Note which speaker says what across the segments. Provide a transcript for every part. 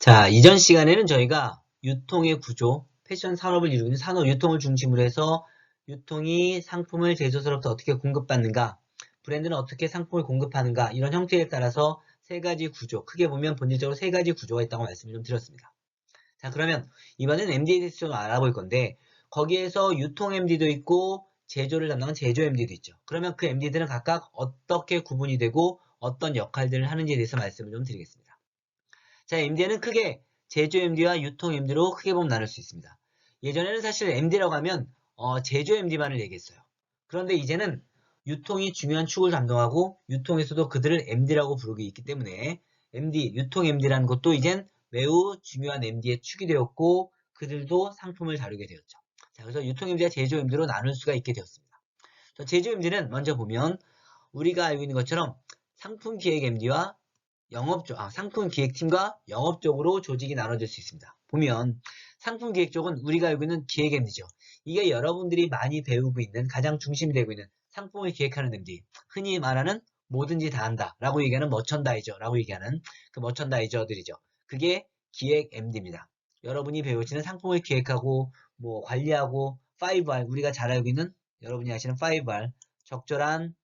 Speaker 1: 자, 이전 시간에는 저희가 유통의 구조, 패션 산업을 이루는 산업 유통을 중심으로 해서 유통이 상품을 제조사로부터 어떻게 공급받는가, 브랜드는 어떻게 상품을 공급하는가, 이런 형태에 따라서 세 가지 구조, 크게 보면 본질적으로 세 가지 구조가 있다고 말씀을 좀 드렸습니다. 자, 그러면 이번엔 MD에 대해서 좀 알아볼 건데, 거기에서 유통 MD도 있고, 제조를 담당한 제조 MD도 있죠. 그러면 그 MD들은 각각 어떻게 구분이 되고, 어떤 역할들을 하는지에 대해서 말씀을 좀 드리겠습니다. 자, MD는 크게 제조 MD와 유통 MD로 크게 보면 나눌 수 있습니다. 예전에는 사실 MD라고 하면 제조 MD만을 얘기했어요. 그런데 이제는 유통이 중요한 축을 담당하고 유통에서도 그들을 MD라고 부르기 있기 때문에 MD, 유통 MD라는 것도 이젠 매우 중요한 MD의 축이 되었고 그들도 상품을 다루게 되었죠. 자, 그래서 유통 MD와 제조 MD로 나눌 수가 있게 되었습니다. 제조 MD는 먼저 보면 우리가 알고 있는 것처럼 상품 기획 MD와 상품 기획팀과 영업적으로 조직이 나눠질 수 있습니다. 보면 상품 기획 쪽은 우리가 알고 있는 기획 MD죠. 이게 여러분들이 많이 배우고 있는 가장 중심이 되고 있는 상품을 기획하는 MD. 흔히 말하는 뭐든지 다 한다 라고 얘기하는 머천다이저라고 얘기하는 그 머천다이저들이죠. 그게 기획 MD입니다. 여러분이 배우시는 상품을 기획하고 뭐 관리하고 5R 우리가 잘 알고 있는 여러분이 아시는 5R 적절한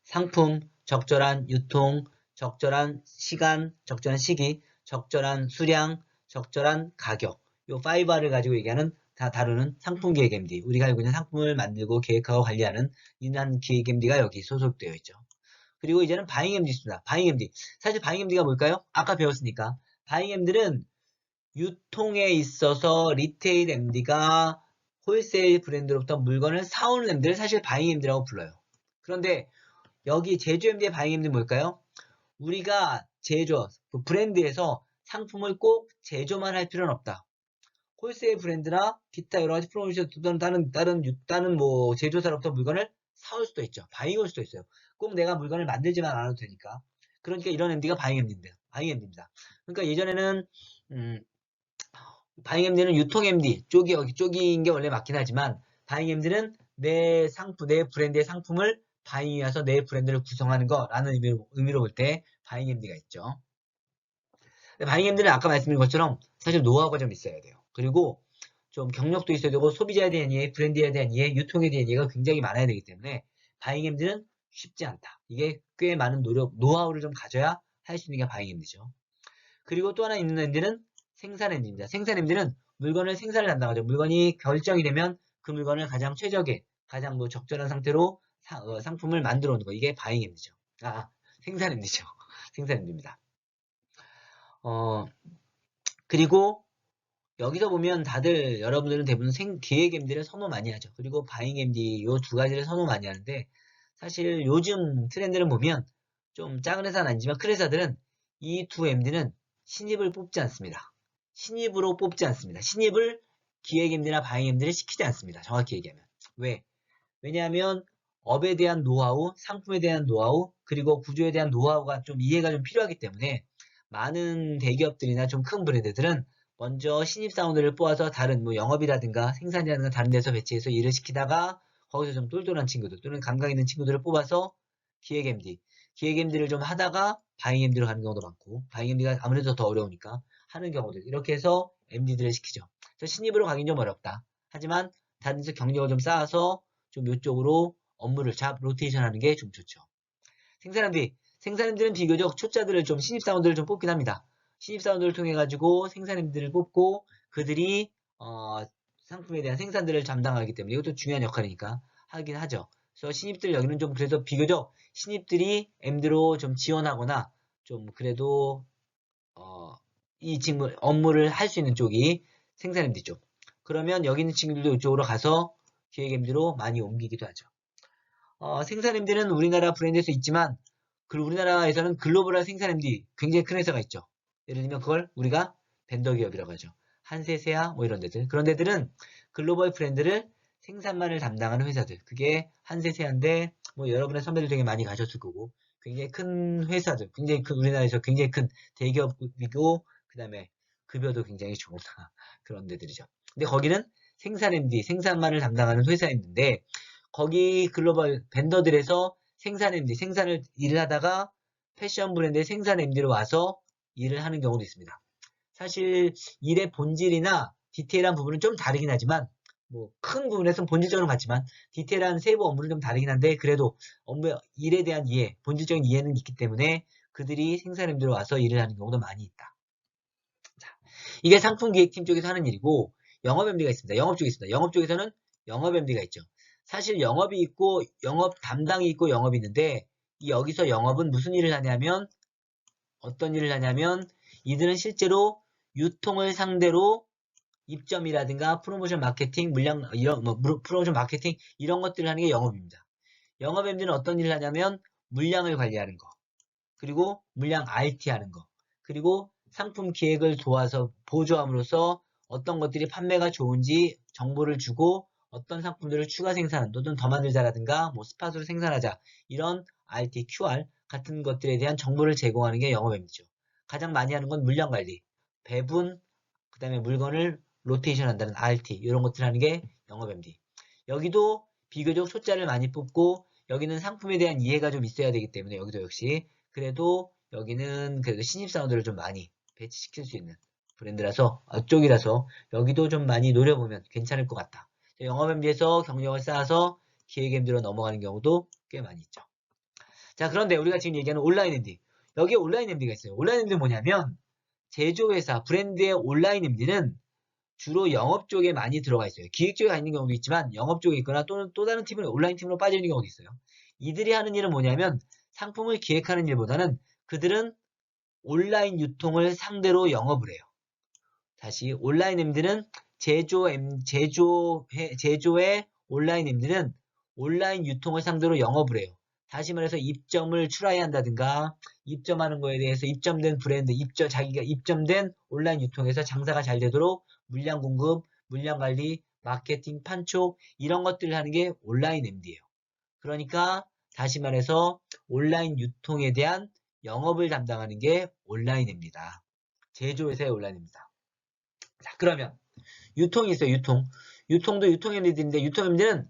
Speaker 1: 상품, 적절한 유통, 적절한 시간, 적절한 시기, 적절한 수량, 적절한 가격. 요 5R을 가지고 얘기하는 다 다루는 상품 기획 MD. 우리가 알고 있는 상품을 만들고 계획하고 관리하는 이러한 기획 MD가 여기 소속되어 있죠. 그리고 이제는 바잉 MD 있습니다. 바잉 MD. 사실 바잉 MD가 뭘까요? 아까 배웠으니까. 바잉 MD는 유통에 있어서 리테일 MD가 홀세일 브랜드로부터 물건을 사오는 MD를 사실 바잉 MD라고 불러요. 그런데 여기 제조 MD의 바잉 MD는 뭘까요? 우리가 제조, 그 브랜드에서 상품을 꼭 제조만 할 필요는 없다. 홀세일 브랜드나 기타 여러 가지 프로모션 또는 다른 뭐 제조사로부터 물건을 사올 수도 있죠. 바잉 올 수도 있어요. 꼭 내가 물건을 만들지만 않아도 되니까. 그러니까 이런 MD가 바잉 MD인데요. 바잉 MD입니다. 그러니까 예전에는 바잉 MD는 유통 MD 쪽인 게 원래 맞긴 하지만 바잉 MD는 내 브랜드의 상품을 바잉해서 내 브랜드를 구성하는 거라는 의미로 볼 때 바잉 MD가 있죠. 바잉 MD는 아까 말씀드린 것처럼 사실 노하우가 좀 있어야 돼요. 그리고 좀 경력도 있어야 되고 소비자에 대한 이해, 브랜드에 대한 이해, 유통에 대한 이해가 굉장히 많아야 되기 때문에 바잉 MD는 쉽지 않다. 이게 꽤 많은 노하우를 좀 가져야 할 수 있는 게 바잉 MD죠. 그리고 또 하나 있는 MD는 생산 MD입니다. 생산 MD는 물건을 생산을 담당하죠. 물건이 결정이 되면 그 물건을 가장 최적의, 가장 뭐 적절한 상태로 상품을 만들어 오는 거. 이게 바잉 MD죠. 생산 MD죠. 생산 MD입니다. 그리고 여기서 보면 다들 여러분들은 대부분 기획 MD를 선호 많이 하죠. 그리고 바잉 MD 요 두 가지를 선호 많이 하는데 사실 요즘 트렌드를 보면 좀 작은 회사는 아니지만 큰 회사들은 이 두 MD는 신입을 뽑지 않습니다. 신입으로 뽑지 않습니다. 신입을 기획 MD나 바잉 MD를 시키지 않습니다. 정확히 얘기하면. 왜? 왜냐하면 업에 대한 노하우, 상품에 대한 노하우, 그리고 구조에 대한 노하우가 좀 이해가 좀 필요하기 때문에 많은 대기업들이나 좀 큰 브랜드들은 먼저 신입사원들을 뽑아서 다른 뭐 영업이라든가 생산이라든가 다른 데서 배치해서 일을 시키다가 거기서 좀 똘똘한 친구들 또는 감각 있는 친구들을 뽑아서 기획 MD, 기획 MD를 좀 하다가 바잉 MD로 가는 경우도 많고 바잉 MD가 아무래도 더 어려우니까 하는 경우들 이렇게 해서 MD들을 시키죠. 그래서 신입으로 가긴 좀 어렵다. 하지만 다른 데서 경력을 좀 쌓아서 좀 이쪽으로 업무를 로테이션 하는 게 좀 좋죠. 생산MD는 비교적 초짜들을 좀 신입사원들을 좀 뽑긴 합니다. 신입사원들을 통해 가지고 생산MD를 뽑고 그들이 상품에 대한 생산들을 담당하기 때문에 이것도 중요한 역할이니까 하긴 하죠. 그래서 신입들 여기는 좀 그래서 비교적 신입들이 MD로 좀 지원하거나 좀 그래도 이 업무를 할 수 있는 쪽이 생산 MD 쪽. 그러면 여기 있는 친구들도 이쪽으로 가서 기획 MD로 많이 옮기기도 하죠. 생산 MD는 우리나라 브랜드에서 있지만 우리나라에서는 글로벌한 생산 MD 굉장히 큰 회사가 있죠. 예를 들면 그걸 우리가 벤더 기업이라고 하죠. 한세세아 뭐 이런 데들. 그런 데들은 글로벌 브랜드를 생산만을 담당하는 회사들. 그게 한세세아인데 뭐 여러분의 선배들 되게 많이 가셨을 거고 굉장히 큰 회사들, 굉장히 큰 우리나라에서 굉장히 큰 대기업이고 그다음에 급여도 굉장히 좋은 그런 데들이죠. 근데 거기는 생산 MD, 생산만을 담당하는 회사였는데 거기 글로벌 벤더들에서 생산 MD, 생산을 일을 하다가 패션 브랜드의 생산 MD로 와서 일을 하는 경우도 있습니다. 사실 일의 본질이나 디테일한 부분은 좀 다르긴 하지만 뭐 큰 부분에서는 본질적으로 같지만 디테일한 세부 업무는 좀 다르긴 한데 그래도 업무 일에 대한 이해, 본질적인 이해는 있기 때문에 그들이 생산임대로 와서 일을 하는 경우도 많이 있다. 자, 이게 상품기획팀 쪽에서 하는 일이고 영업 MD가 있습니다. 영업 쪽에 있습니다. 영업 쪽에서는 영업 MD가 있죠. 사실 영업이 있고 영업 담당이 있고 영업이 있는데 여기서 영업은 무슨 일을 하냐면 어떤 일을 하냐면 이들은 실제로 유통을 상대로 입점이라든가 프로모션 마케팅, 물량 이런 프로모션 마케팅 이런 것들을 하는 게 영업입니다. 영업 MD는 어떤 일을 하냐면 물량을 관리하는 거, 그리고 물량 RT 하는 거, 그리고 상품 기획을 도와서 보조함으로써 어떤 것들이 판매가 좋은지 정보를 주고 어떤 상품들을 추가 생산 또는 더 만들자라든가 뭐 스팟으로 생산하자 이런 RT, QR 같은 것들에 대한 정보를 제공하는 게 영업 MD죠. 가장 많이 하는 건 물량 관리, 배분, 그 다음에 물건을 로테이션 한다는 RT 이런 것들 하는 게 영업 MD. 여기도 비교적 숫자를 많이 뽑고 여기는 상품에 대한 이해가 좀 있어야 되기 때문에 여기도 역시 그래도 여기는 그래도 신입사원들을 좀 많이 배치시킬 수 있는 브랜드라서 쪽이라서 여기도 좀 많이 노려보면 괜찮을 것 같다. 영업 MD에서 경력을 쌓아서 기획 MD로 넘어가는 경우도 꽤 많이 있죠. 자, 그런데 우리가 지금 얘기하는 온라인 MD 여기에 온라인 MD가 있어요. 온라인 MD는 뭐냐면 제조회사 브랜드의 온라인 MD는 주로 영업 쪽에 많이 들어가 있어요. 기획 쪽에 있는 경우도 있지만 영업 쪽에 있거나 또는 또 다른 팀은 온라인 팀으로 빠져 있는 경우도 있어요. 이들이 하는 일은 뭐냐면 상품을 기획하는 일보다는 그들은 온라인 유통을 상대로 영업을 해요. 다시 온라인 MD는 제조의 온라인 MD는 온라인 유통을 상대로 영업을 해요. 다시 말해서 입점을 출하해야 한다든가 입점하는 거에 대해서 입점된 브랜드, 자기가 입점된 온라인 유통에서 장사가 잘 되도록 물량 공급, 물량 관리, 마케팅, 판촉 이런 것들을 하는 게 온라인 MD예요. 그러니까 다시 말해서 온라인 유통에 대한 영업을 담당하는 게 온라인 MD다. 제조회사의 온라인입니다. 자, 그러면 유통이 있어요. 유통도 유통 MD인데 유통 MD는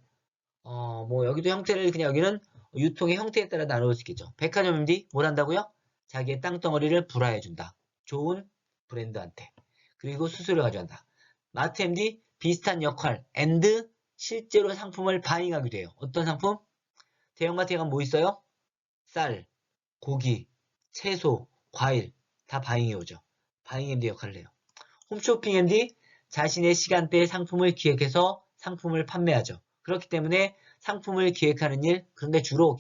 Speaker 1: 뭐 여기도 형태를 그냥 여기는 유통의 형태에 따라 나눌 수 있겠죠. 백화점 MD 뭘 한다고요? 자기의 땅덩어리를 불화해준다. 좋은 브랜드한테. 그리고 수수료 가져간다. 마트 MD 비슷한 역할 and 실제로 상품을 바잉하기도 해요. 어떤 상품? 대형마트에 가면 뭐 있어요? 쌀, 고기, 채소, 과일 다 바잉해 오죠. 바잉 MD 역할을 해요. 홈쇼핑 MD 자신의 시간대에 상품을 기획해서 상품을 판매하죠. 그렇기 때문에 상품을 기획하는 일, 그런데 주로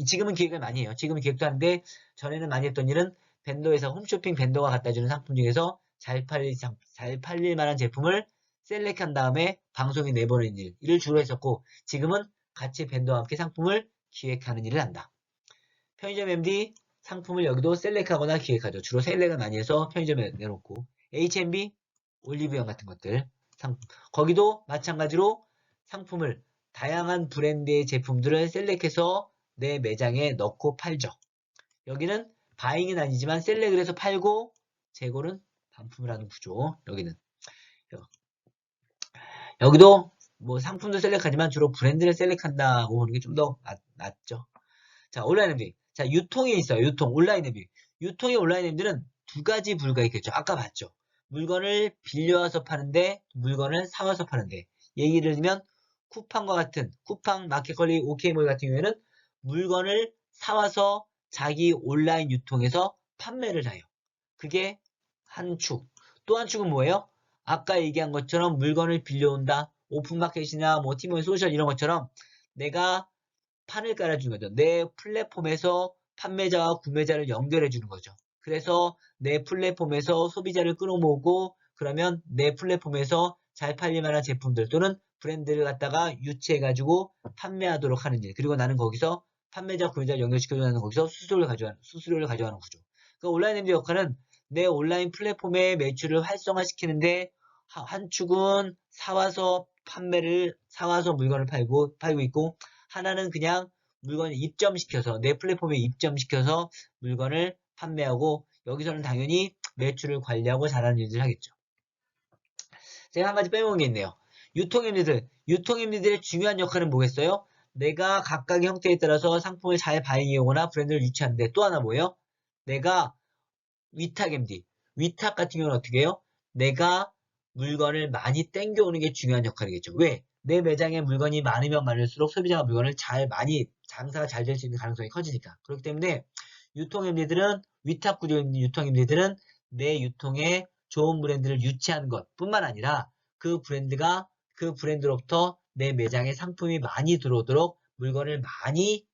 Speaker 1: 지금은 기획을 많이 해요. 지금은 기획도 하는데 전에는 많이 했던 일은 벤더에서 홈쇼핑 벤더가 갖다 주는 상품 중에서 잘 팔릴 만한 제품을 셀렉한 다음에 방송에 내보내는 일을 주로 했었고 지금은 같이 벤더와 함께 상품을 기획하는 일을 한다. 편의점 MD 상품을 여기도 셀렉하거나 기획하죠. 주로 셀렉을 많이 해서 편의점에 내놓고 H&B 올리브영 같은 것들 거기도 마찬가지로 상품을 다양한 브랜드의 제품들을 셀렉해서 내 매장에 넣고 팔죠. 여기는 바잉은 아니지만 셀렉을 해서 팔고 재고는 반품을 하는 구조. 여기도 뭐 상품도 셀렉하지만 주로 브랜드를 셀렉한다고 보는 게 좀 더 낫죠. 자, 온라인 MD. 자, 유통이 있어요. 온라인 MD. 유통의 온라인 MD는 두 가지 부류가 있겠죠. 아까 봤죠. 물건을 빌려와서 파는데, 물건을 사와서 파는데. 예를 들면, 쿠팡, 마켓컬리, 오케이몰 같은 경우에는 물건을 사와서 자기 온라인 유통에서 판매를 해요. 그게 한 축. 또 한 축은 뭐예요? 아까 얘기한 것처럼 물건을 빌려온다. 오픈마켓이나 뭐 티모일 소셜 이런 것처럼 내가 판을 깔아주는 거죠. 내 플랫폼에서 판매자와 구매자를 연결해 주는 거죠. 그래서 내 플랫폼에서 소비자를 끌어모으고 그러면 내 플랫폼에서 잘 팔릴 만한 제품들 또는 브랜드를 갖다가 유치해가지고 판매하도록 하는 일. 그리고 나는 거기서 판매자, 구매자를 연결시켜주고 나는 거기서 수수료를 가져가는 구조. 그 온라인 MD 역할은 내 온라인 플랫폼의 매출을 활성화시키는데 한 축은 사와서 물건을 팔고 있고 하나는 그냥 물건을 입점시켜서 내 플랫폼에 입점시켜서 물건을 판매하고 여기서는 당연히 매출을 관리하고 잘하는 일들을 하겠죠. 제가 한 가지 빼먹은 게 있네요. 유통임리들의 중요한 역할은 뭐겠어요? 내가 각각의 형태에 따라서 상품을 잘 바잉해오거나 브랜드를 유치하는데 또 하나 뭐예요? 내가 위탁 MD. 위탁 같은 경우는 어떻게 해요? 내가 물건을 많이 땡겨오는 게 중요한 역할이겠죠. 왜? 내 매장에 물건이 많으면 많을수록 소비자가 물건을 장사가 잘 될 수 있는 가능성이 커지니까. 그렇기 때문에 유통 MD들은, 위탁 구조 있는 유통 MD들은 내 유통에 좋은 브랜드를 유치하는 것 뿐만 아니라 그 브랜드로부터 내 매장에 상품이 많이 들어오도록 물건을 많이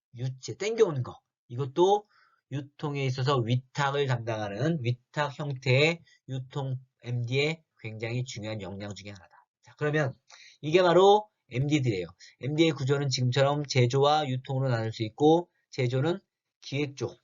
Speaker 1: 땡겨오는 거. 이것도 유통에 있어서 위탁을 담당하는 위탁 형태의 유통 MD의 굉장히 중요한 역량 중에 하나다. 자, 그러면 이게 바로 MD들이에요. MD의 구조는 지금처럼 제조와 유통으로 나눌 수 있고, 제조는 기획 쪽,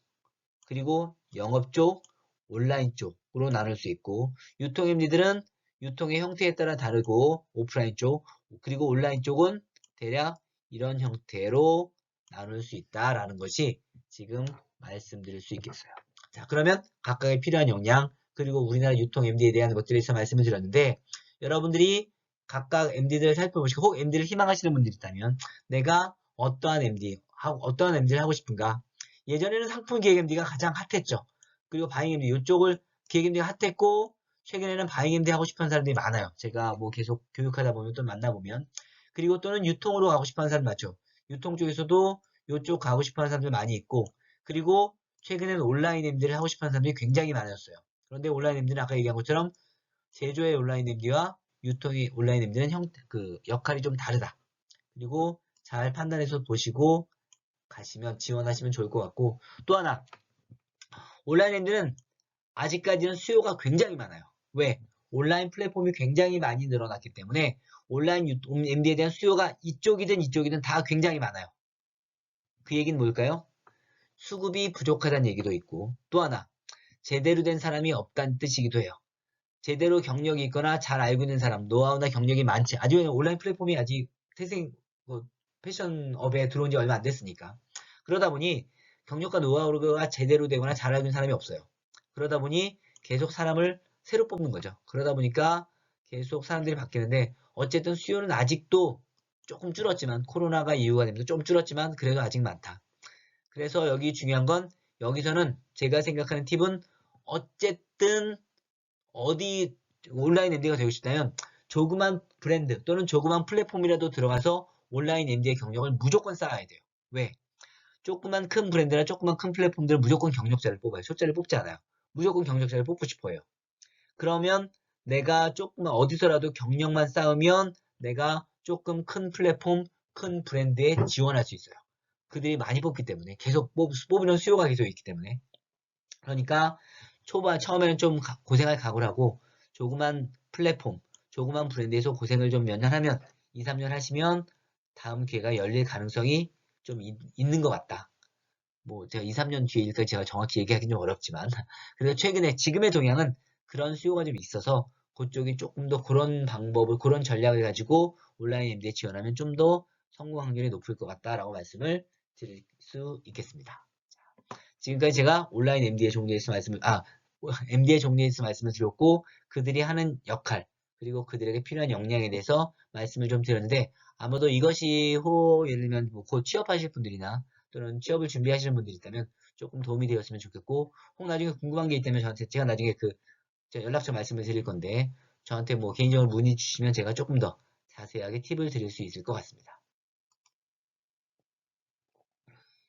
Speaker 1: 그리고 영업 쪽, 온라인 쪽으로 나눌 수 있고, 유통 MD들은 유통의 형태에 따라 다르고, 오프라인 쪽, 그리고 온라인 쪽은 대략 이런 형태로 나눌 수 있다라는 것이 지금 말씀드릴 수 있겠어요. 자, 그러면 각각의 필요한 역량, 그리고 우리나라 유통 MD에 대한 것들에 대해서 말씀을 드렸는데, 여러분들이 각각 MD들을 살펴보시고, 혹 MD를 희망하시는 분들이 있다면, 내가 어떠한 MD를 하고 싶은가? 예전에는 상품 기획 MD가 가장 핫했죠. 그리고 바잉 MD, 이쪽을 기획 MD가 핫했고, 최근에는 바잉 MD 하고 싶은 사람들이 많아요. 제가 뭐 계속 교육하다 보면 또 만나보면. 그리고 또는 유통으로 가고 싶어 하는 사람 많죠. 유통 쪽에서도 이쪽 가고 싶어 하는 사람들 많이 있고, 그리고 최근에는 온라인 MD를 하고 싶어 하는 사람들이 굉장히 많아졌어요. 그런데 온라인 MD는 아까 얘기한 것처럼 제조의 온라인 MD와 유통의 온라인 MD는 역할이 좀 다르다. 그리고 잘 판단해서 보시고 지원하시면 좋을 것 같고, 또 하나, 온라인 MD는 아직까지는 수요가 굉장히 많아요. 왜? 온라인 플랫폼이 굉장히 많이 늘어났기 때문에 온라인 MD에 대한 수요가 이쪽이든 다 굉장히 많아요. 그 얘기는 뭘까요? 수급이 부족하다는 얘기도 있고, 또 하나, 제대로 된 사람이 없다는 뜻이기도 해요. 제대로 경력이 있거나 잘 알고 있는 사람, 노하우나 경력이 많지. 온라인 플랫폼이 아직 뭐, 패션업에 들어온 지 얼마 안 됐으니까. 그러다 보니 경력과 노하우가 제대로 되거나 잘 알고 있는 사람이 없어요. 그러다 보니 계속 사람을 새로 뽑는 거죠. 그러다 보니까 계속 사람들이 바뀌는데, 어쨌든 수요는 아직도 조금 줄었지만, 코로나가 이유가 되면서 좀 줄었지만 그래도 아직 많다. 그래서 여기 중요한 건, 여기서는 제가 생각하는 팁은, 어쨌든 어디 온라인 MD가 되고 싶다면 조그만 브랜드 또는 조그만 플랫폼이라도 들어가서 온라인 MD의 경력을 무조건 쌓아야 돼요. 왜? 조그만 큰 브랜드나 조그만 큰 플랫폼들은 무조건 경력자를 뽑아요. 숫자를 뽑지 않아요. 무조건 경력자를 뽑고 싶어요. 그러면 내가 조금만 어디서라도 경력만 쌓으면 내가 조금 큰 플랫폼, 큰 브랜드에 지원할 수 있어요. 그들이 많이 뽑기 때문에, 계속 뽑으면 수요가 계속 있기 때문에. 그러니까 처음에는 좀 고생할 각오를 하고, 조그만 플랫폼, 조그만 브랜드에서 고생을 좀 몇 년 하면, 2, 3년 하시면 다음 기회가 열릴 가능성이 좀 있는 것 같다. 뭐 제가 2, 3년 뒤에 일까지 제가 정확히 얘기하기는 좀 어렵지만, 그래서 지금의 동향은 그런 수요가 좀 있어서 그쪽이 조금 더 그런 방법을, 그런 전략을 가지고 온라인 MD에 지원하면 좀 더 성공 확률이 높을 것 같다라고 말씀을 드릴 수 있겠습니다. 지금까지 제가 온라인 MD의 종류에 대해서 MD의 종류에 대해서 말씀을 드렸고, 그들이 하는 역할, 그리고 그들에게 필요한 역량에 대해서 말씀을 좀 드렸는데, 아마도 이것이 예를 들면 곧 취업하실 분들이나 또는 취업을 준비하시는 분들이 있다면 조금 도움이 되었으면 좋겠고, 혹 나중에 궁금한 게 있다면 제가 나중에 제 연락처 말씀을 드릴 건데, 저한테 뭐 개인적으로 문의 주시면 제가 조금 더 자세하게 팁을 드릴 수 있을 것 같습니다.